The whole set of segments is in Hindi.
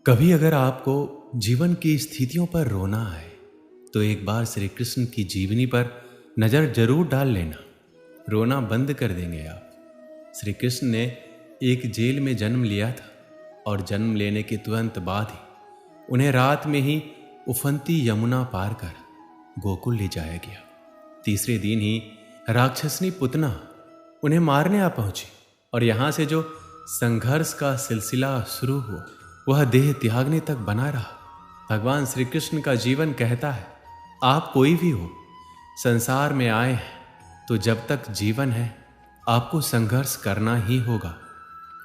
कभी अगर आपको जीवन की स्थितियों पर रोना आए तो एक बार श्री कृष्ण की जीवनी पर नज़र जरूर डाल लेना। रोना बंद कर देंगे आप। श्री कृष्ण ने एक जेल में जन्म लिया था और जन्म लेने के तुरंत बाद ही उन्हें रात में ही उफनती यमुना पार कर गोकुल ले जाया गया। तीसरे दिन ही राक्षसनी पुतना उन्हें मारने आ पहुंची और यहां से जो संघर्ष का सिलसिला शुरू हुआ वह देह त्यागने तक बना रहा। भगवान श्री कृष्ण का जीवन कहता है, आप कोई भी हो, संसार में आए हैं तो जब तक जीवन है आपको संघर्ष करना ही होगा।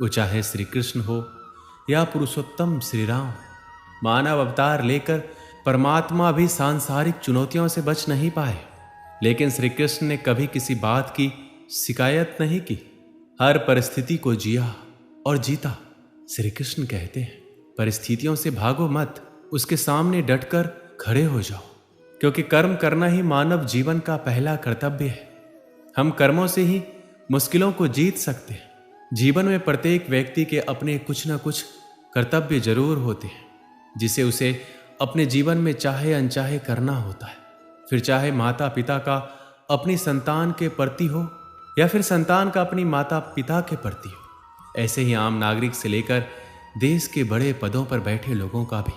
वो चाहे श्री कृष्ण हो या पुरुषोत्तम श्री राम। मानव अवतार लेकर परमात्मा भी सांसारिक चुनौतियों से बच नहीं पाए, लेकिन श्री कृष्ण ने कभी किसी बात की शिकायत नहीं की। हर परिस्थिति को जिया और जीता। श्री कृष्ण कहते हैं, परिस्थितियों से भागो मत, उसके सामने डटकर खड़े हो जाओ, क्योंकि कर्म करना ही मानव जीवन का पहला कर्तव्य है। हम कर्मों से ही मुश्किलों को जीत सकते हैं। जीवन में प्रत्येक व्यक्ति के अपने कुछ न कुछ कर्तव्य जरूर होते हैं, जिसे उसे अपने जीवन में चाहे अनचाहे करना होता है। फिर चाहे माता पिता का अपनी संतान के प्रति हो या फिर संतान का अपनी माता पिता के प्रति हो। ऐसे ही आम नागरिक से लेकर देश के बड़े पदों पर बैठे लोगों का भी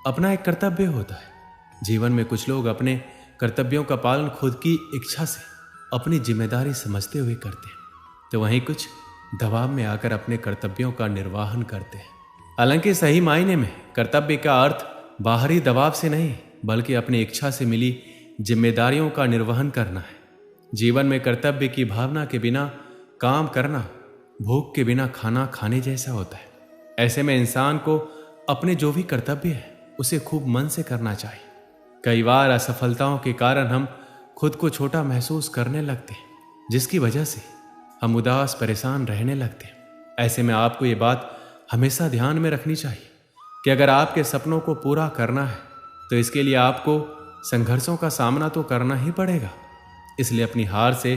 अपना एक कर्तव्य होता है। जीवन में कुछ लोग अपने कर्तव्यों का पालन खुद की इच्छा से अपनी जिम्मेदारी समझते हुए करते हैं, तो वहीं कुछ दबाव में आकर अपने कर्तव्यों का निर्वहन करते हैं। हालांकि सही मायने में कर्तव्य का अर्थ बाहरी दबाव से नहीं, बल्कि अपनी इच्छा से मिली जिम्मेदारियों का निर्वहन करना है। जीवन में कर्तव्य की भावना के बिना काम करना भूख के बिना खाना खाने जैसा होता है। ऐसे में इंसान को अपने जो भी कर्तव्य है उसे खूब मन से करना चाहिए। कई बार असफलताओं के कारण हम खुद को छोटा महसूस करने लगते हैं, जिसकी वजह से हम उदास परेशान रहने लगते हैं। ऐसे में आपको ये बात हमेशा ध्यान में रखनी चाहिए कि अगर आपके सपनों को पूरा करना है तो इसके लिए आपको संघर्षों का सामना तो करना ही पड़ेगा। इसलिए अपनी हार से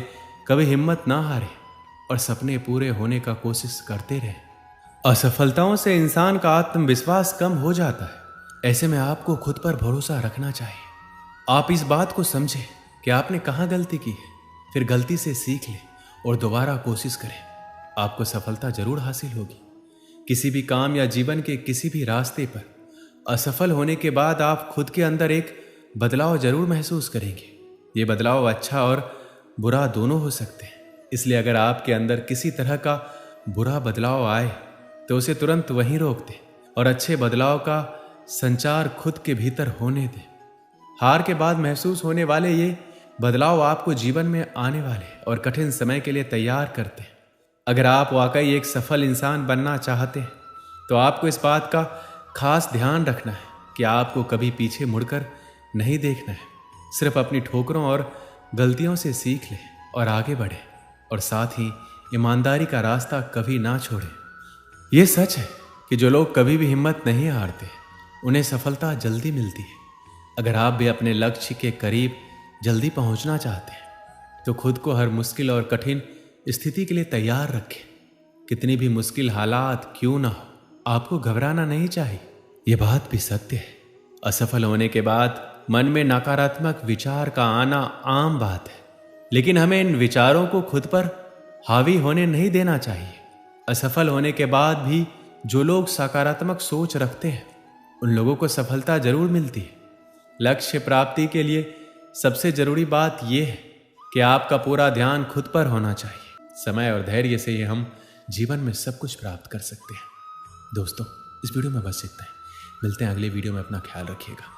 कभी हिम्मत ना हारें और सपने पूरे होने का कोशिश करते रहें। असफलताओं से इंसान का आत्मविश्वास कम हो जाता है। ऐसे में आपको खुद पर भरोसा रखना चाहिए। आप इस बात को समझें कि आपने कहाँ गलती की है, फिर गलती से सीख लें और दोबारा कोशिश करें। आपको सफलता जरूर हासिल होगी। किसी भी काम या जीवन के किसी भी रास्ते पर असफल होने के बाद आप खुद के अंदर एक बदलाव जरूर महसूस करेंगे। ये बदलाव अच्छा और बुरा दोनों हो सकते हैं। इसलिए अगर आपके अंदर किसी तरह का बुरा बदलाव आए तो उसे तुरंत वहीं रोक दें और अच्छे बदलाव का संचार खुद के भीतर होने दें। हार के बाद महसूस होने वाले ये बदलाव आपको जीवन में आने वाले और कठिन समय के लिए तैयार करते हैं। अगर आप वाकई एक सफल इंसान बनना चाहते हैं तो आपको इस बात का खास ध्यान रखना है कि आपको कभी पीछे मुड़कर नहीं देखना है। सिर्फ अपनी ठोकरों और गलतियों से सीख लें और आगे बढ़ें, और साथ ही ईमानदारी का रास्ता कभी ना छोड़ें। यह सच है कि जो लोग कभी भी हिम्मत नहीं हारते उन्हें सफलता जल्दी मिलती है। अगर आप भी अपने लक्ष्य के करीब जल्दी पहुंचना चाहते हैं तो खुद को हर मुश्किल और कठिन स्थिति के लिए तैयार रखें। कितनी भी मुश्किल हालात क्यों ना हो, आपको घबराना नहीं चाहिए। यह बात भी सत्य है, असफल होने के बाद मन में नकारात्मक विचार का आना आम बात है, लेकिन हमें इन विचारों को खुद पर हावी होने नहीं देना चाहिए। असफल होने के बाद भी जो लोग सकारात्मक सोच रखते हैं उन लोगों को सफलता जरूर मिलती है। लक्ष्य प्राप्ति के लिए सबसे जरूरी बात यह है कि आपका पूरा ध्यान खुद पर होना चाहिए। समय और धैर्य से ही हम जीवन में सब कुछ प्राप्त कर सकते हैं। दोस्तों, इस वीडियो में बस इतना ही। मिलते हैं अगले वीडियो में। अपना ख्याल रखिएगा।